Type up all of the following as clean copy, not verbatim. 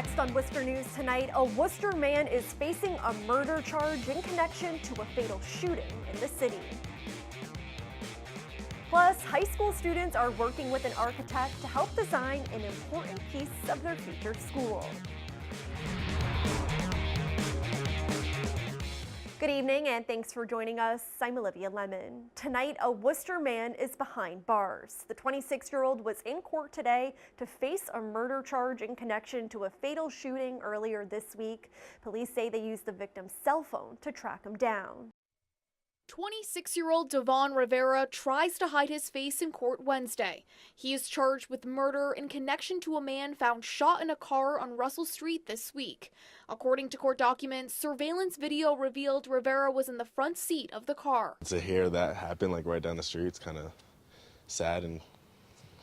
Next on Worcester News tonight, a Worcester man is facing a murder charge in connection to a fatal shooting in the city. Plus, high school students are working with an architect to help design an important piece of their future school. Good evening and thanks for joining us. I'm Olivia Lemon. Tonight, a Worcester man is behind bars. The 26-year-old was in court today to face a murder charge in connection to a fatal shooting earlier this week. Police say they used the victim's cell phone to track him down. 26-year-old Devon Rivera tries to hide his face in court Wednesday. He is charged with murder in connection to a man found shot in a car on Russell Street this week. According to court documents, surveillance video revealed Rivera was in the front seat of the car. To hear that happen right down the street, it's kind of sad and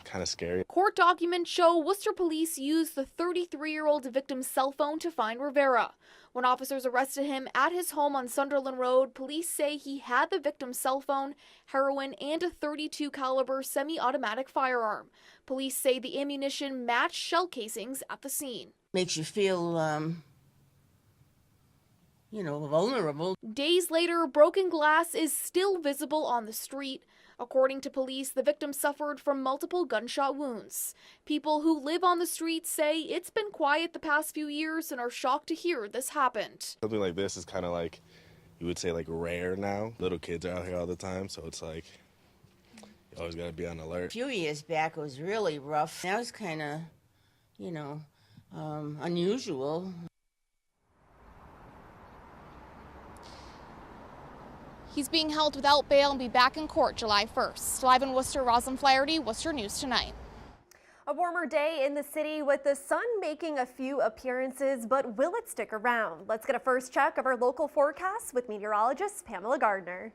kind of scary. Court documents show Worcester police used the 33-year-old victim's cell phone to find Rivera. When officers arrested him at his home on Sunderland Road, police say he had the victim's cell phone, heroin, and a .32 caliber semi-automatic firearm. Police say the ammunition matched shell casings at the scene. Makes you feel, vulnerable. Days later, broken glass is still visible on the street. According to police, the victim suffered from multiple gunshot wounds. People who live on the street say it's been quiet the past few years and are shocked to hear this happened. Something like this is kind of like, you would say, like rare now. Little kids are out here all the time, so it's like, you always got to be on alert. A few years back, it was really rough. That was kind of, unusual. He's being held without bail and be back in court July 1st. Live in Worcester, Rosalind Flaherty, Worcester News Tonight. A warmer day in the city with the sun making a few appearances, but will it stick around? Let's get a first check of our local forecast with meteorologist Pamela Gardner.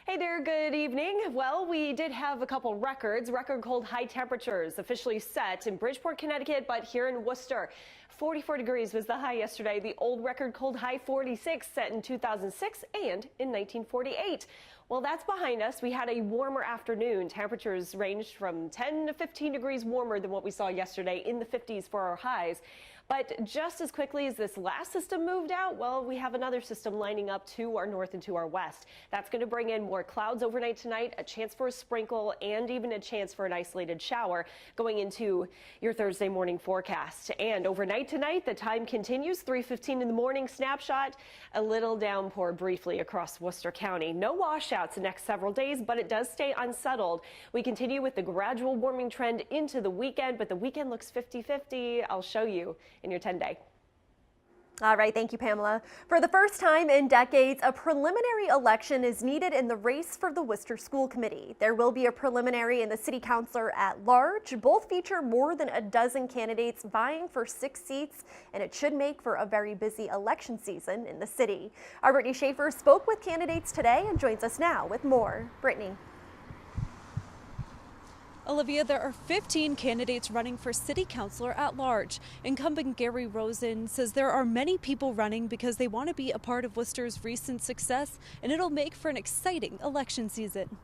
Hey there, good evening. Well, we did have a couple record cold high temperatures officially set in Bridgeport, Connecticut, but here in Worcester, 44 degrees was the high yesterday. The old record cold high 46 set in 2006 and in 1948. Well, that's behind us. We had a warmer afternoon. Temperatures ranged from 10 to 15 degrees warmer than what we saw yesterday, in the 50s for our highs. But just as quickly as this last system moved out, well, we have another system lining up to our north and to our west. That's going to bring in more clouds overnight tonight, a chance for a sprinkle, and even a chance for an isolated shower going into your Thursday morning forecast. And overnight tonight, the time continues, 3:15 in the morning snapshot, a little downpour briefly across Worcester County. No washouts the next several days, but it does stay unsettled. We continue with the gradual warming trend into the weekend, but the weekend looks 50-50. I'll show you in your 10-day. All right, thank you, Pamela. For the first time in decades, a preliminary election is needed in the race for the Worcester School Committee. There will be a preliminary in the City Councilor at Large. Both feature more than a dozen candidates vying for 6 seats, and it should make for a very busy election season in the city. Our Brittany Schaefer spoke with candidates today and joins us now with more. Brittany. Olivia, there are 15 candidates running for City Councilor at Large. Incumbent Gary Rosen says there are many people running because they want to be a part of Worcester's recent success, and it'll make for an exciting election season.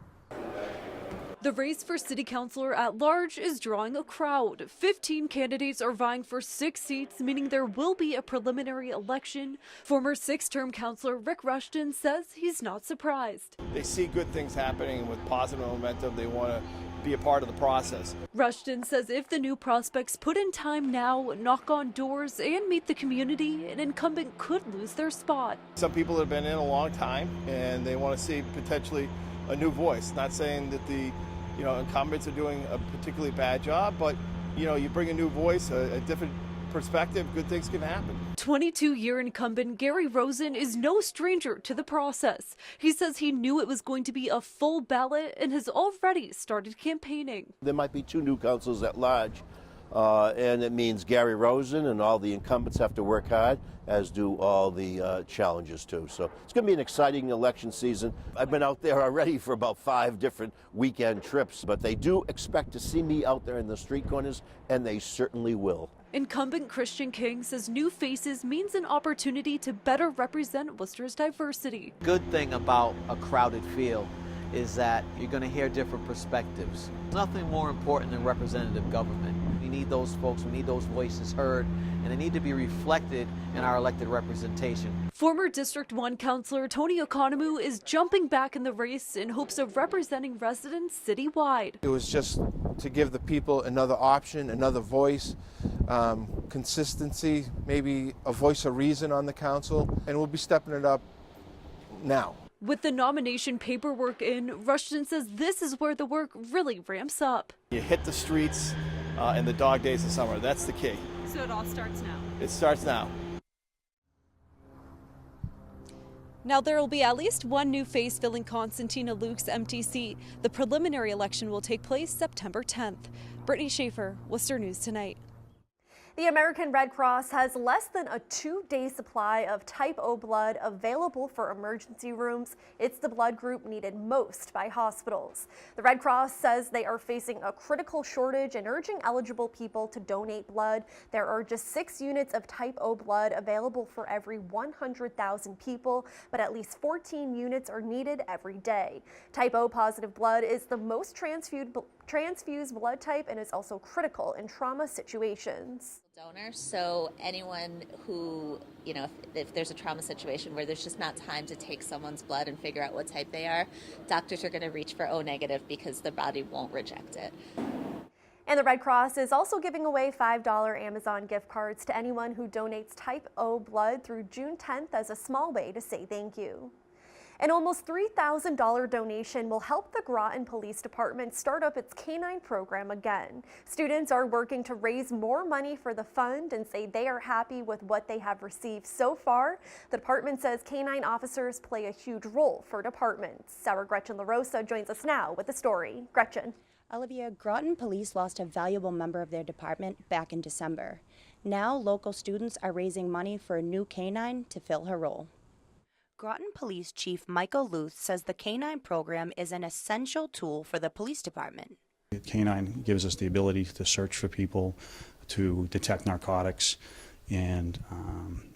The race for City Councilor at Large is drawing a crowd. 15 candidates are vying for 6 seats, meaning there will be a preliminary election. Former 6-term councilor Rick Rushton says he's not surprised. They see good things happening with positive momentum. They want to be a part of the process. Rushton says if the new prospects put in time now, knock on doors, and meet the community, an incumbent could lose their spot. Some people have been in a long time and they want to see potentially a new voice. Not saying that the incumbents are doing a particularly bad job, but you bring a new voice, a different perspective, good things can happen. 22-year incumbent Gary Rosen is no stranger to the process. He says he knew it was going to be a full ballot and has already started campaigning. There might be 2 new councils at large, and it means Gary Rosen and all the incumbents have to work hard, as do all the challengers too. So it's going to be an exciting election season. I've been out there already for about 5 different weekend trips, but they do expect to see me out there in the street corners, and they certainly will. Incumbent Christian King says new faces means an opportunity to better represent Worcester's diversity. Good thing about a crowded field is that you're going to hear different perspectives. Nothing more important than representative government. We need those folks, we need those voices heard, and they need to be reflected in our elected representation. Former District 1 Councillor Tony Economou is jumping back in the race in hopes of representing residents citywide. It was just to give the people another option, another voice, consistency, maybe a voice of reason on the council, and we'll be stepping it up now. With the nomination paperwork in, Rushton says this is where the work really ramps up. You hit the streets in the dog days of summer. That's the key. So it all starts now. It starts now. Now there will be at least one new face filling Constantina Luke's empty seat. The preliminary election will take place September 10th. Brittany Schaefer, Worcester News Tonight. The American Red Cross has less than a 2-day supply of type O blood available for emergency rooms. It's the blood group needed most by hospitals. The Red Cross says they are facing a critical shortage and urging eligible people to donate blood. There are just 6 units of type O blood available for every 100,000 people, but at least 14 units are needed every day. Type O positive blood is the most transfused blood type and is also critical in trauma situations. Donor, so anyone who, if there's a trauma situation where there's just not time to take someone's blood and figure out what type they are, doctors are going to reach for O negative because the body won't reject it. And the Red Cross is also giving away $5 Amazon gift cards to anyone who donates type O blood through June 10th as a small way to say thank you. An almost $3,000 donation will help the Groton Police Department start up its canine program again. Students are working to raise more money for the fund and say they are happy with what they have received so far. The department says canine officers play a huge role for departments. Our Gretchen LaRosa joins us now with the story. Gretchen. Olivia, Groton Police lost a valuable member of their department back in December. Now local students are raising money for a new canine to fill her role. Groton Police Chief Michael Luth says the canine program is an essential tool for the police department. Canine gives us the ability to search for people, to detect narcotics, and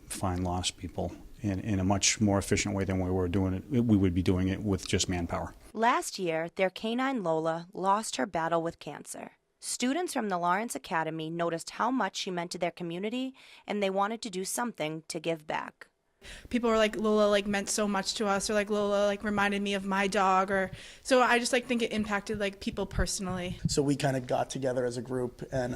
find lost people in a much more efficient way than we would be doing it with just manpower. Last year, their canine Lola lost her battle with cancer. Students from the Lawrence Academy noticed how much she meant to their community, and they wanted to do something to give back. People were like, Lola meant so much to us, or Lola reminded me of my dog, or so I just think it impacted people personally. So we kind of got together as a group and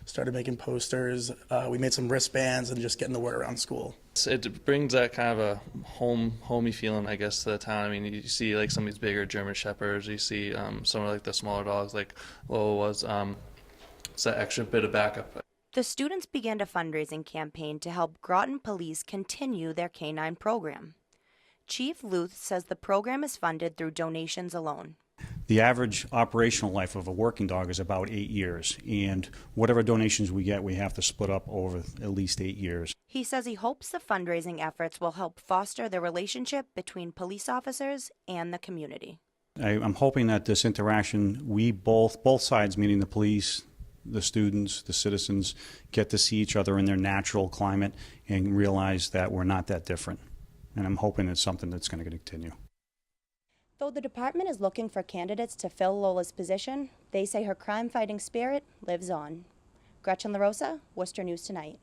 started making posters. We made some wristbands and just getting the word around school. It brings that kind of a homey feeling, I guess, to the town. I mean, you see some of these bigger German Shepherds, you see some of the smaller dogs like Lola was. It's that extra bit of backup. The students began a fundraising campaign to help Groton Police continue their canine program. Chief Luth says the program is funded through donations alone. The average operational life of a working dog is about 8 years, and whatever donations we get, we have to split up over at least 8 years. He says he hopes the fundraising efforts will help foster the relationship between police officers and the community. I'm hoping that this interaction, we both sides, meaning the police, the students, the citizens, get to see each other in their natural climate and realize that we're not that different. And I'm hoping it's something that's going to continue. Though the department is looking for candidates to fill Lola's position, they say her crime-fighting spirit lives on. Gretchen LaRosa, Worcester News Tonight.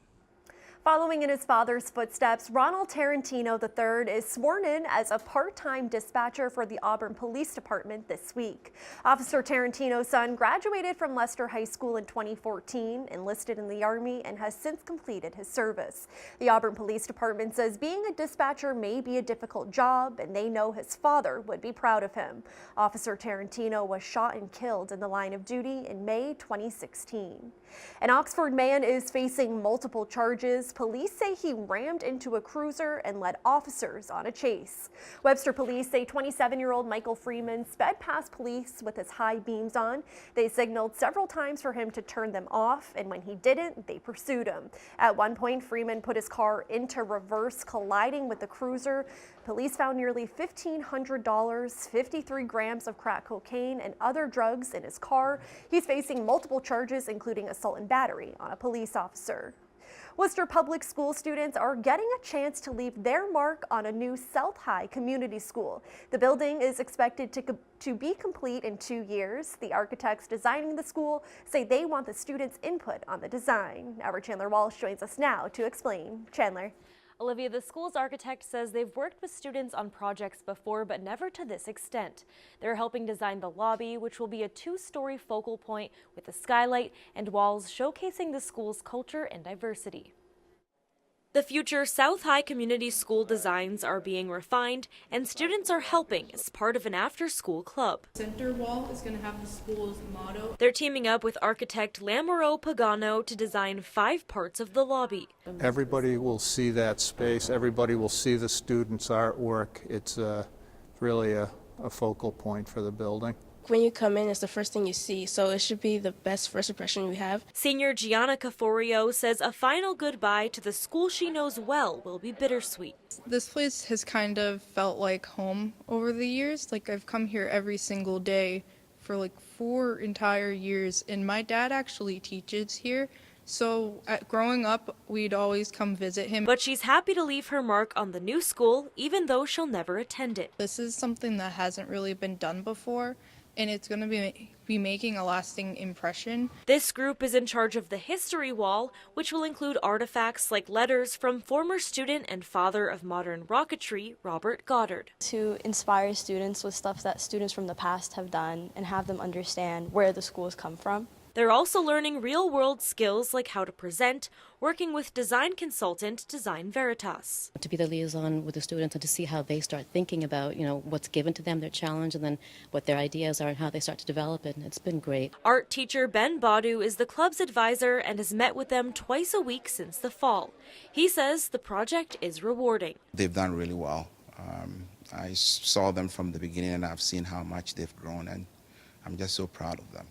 Following in his father's footsteps, Ronald Tarentino III is sworn in as a part-time dispatcher for the Auburn Police Department this week. Officer Tarantinos Son graduated from Leicester High School in 2014, enlisted in the Army, and has since completed his service. The Auburn Police Department says being a dispatcher may be a difficult job, and they know his father would be proud of him. Officer Tarentino was shot and killed in the line of duty in May 2016. An Oxford man is facing multiple charges. Police say he rammed into a cruiser and led officers on a chase. Webster police say 27-year-old Michael Freeman sped past police with his high beams on. They signaled several times for him to turn them off, and when he didn't, they pursued him. At one point, Freeman put his car into reverse, colliding with the cruiser. Police found nearly $1,500, 53 grams of crack cocaine, and other drugs in his car. He's facing multiple charges, including assault and battery on a police officer. Worcester Public School students are getting a chance to leave their mark on a new South High Community School. The building is expected to be complete in 2 years. The architects designing the school say they want the students' input on the design. Our Chandler Walsh joins us now to explain. Chandler. Olivia, the school's architect says they've worked with students on projects before, but never to this extent. They're helping design the lobby, which will be a 2-story focal point with a skylight and walls showcasing the school's culture and diversity. The future South High Community School designs are being refined, and students are helping as part of an after-school club. Center wall is going to have the school's motto. They're teaming up with architect Lamoro Pagano to design 5 parts of the lobby. Everybody will see that space. Everybody will see the students' artwork. It's really a focal point for the building. When you come in, it's the first thing you see, so it should be the best first impression you have. Senior Gianna Caforio says a final goodbye to the school she knows well will be bittersweet. This place has kind of felt like home over the years. Like, I've come here every single day for like 4 entire years, and my dad actually teaches here. So growing up, we'd always come visit him. But she's happy to leave her mark on the new school, even though she'll never attend it. This is something that hasn't really been done before, and it's going to be making a lasting impression. This group is in charge of the history wall, which will include artifacts like letters from former student and father of modern rocketry, Robert Goddard. To inspire students with stuff that students from the past have done and have them understand where the schools come from. They're also learning real-world skills like how to present, working with design consultant Design Veritas. To be the liaison with the students and to see how they start thinking about, what's given to them, their challenge, and then what their ideas are and how they start to develop it. And it's been great. Art teacher Ben Badu is the club's advisor and has met with them twice a week since the fall. He says the project is rewarding. They've done really well. I saw them from the beginning and I've seen how much they've grown, and I'm just so proud of them.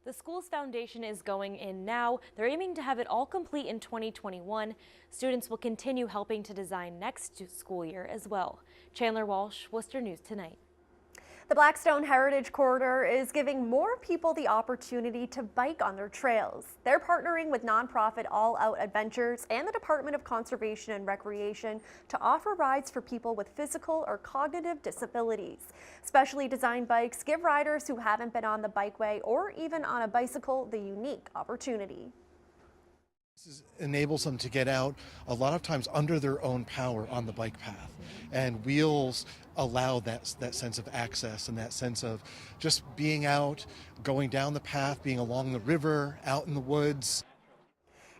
The school's foundation is going in now. They're aiming to have it all complete in 2021. Students will continue helping to design next school year as well. Chandler Walsh, Worcester News Tonight. The Blackstone Heritage Corridor is giving more people the opportunity to bike on their trails. They're partnering with nonprofit All Out Adventures and the Department of Conservation and Recreation to offer rides for people with physical or cognitive disabilities. Specially designed bikes give riders who haven't been on the bikeway or even on a bicycle the unique opportunity. This enables them to get out a lot of times under their own power on the bike path, and wheels allow that sense of access and that sense of just being out, going down the path, being along the river, out in the woods.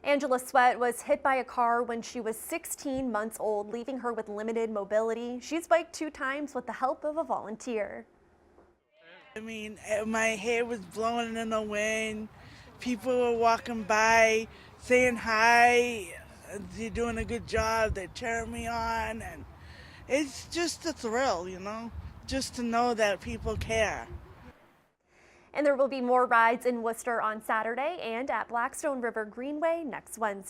Angela Sweat was hit by a car when she was 16 months old, leaving her with limited mobility. She's biked 2 times with the help of a volunteer. I mean, my hair was blowing in the wind. People were walking by, saying hi, you're doing a good job, they're cheering me on, and it's just a thrill, just to know that people care. And there will be more rides in Worcester on Saturday and at Blackstone River Greenway next Wednesday.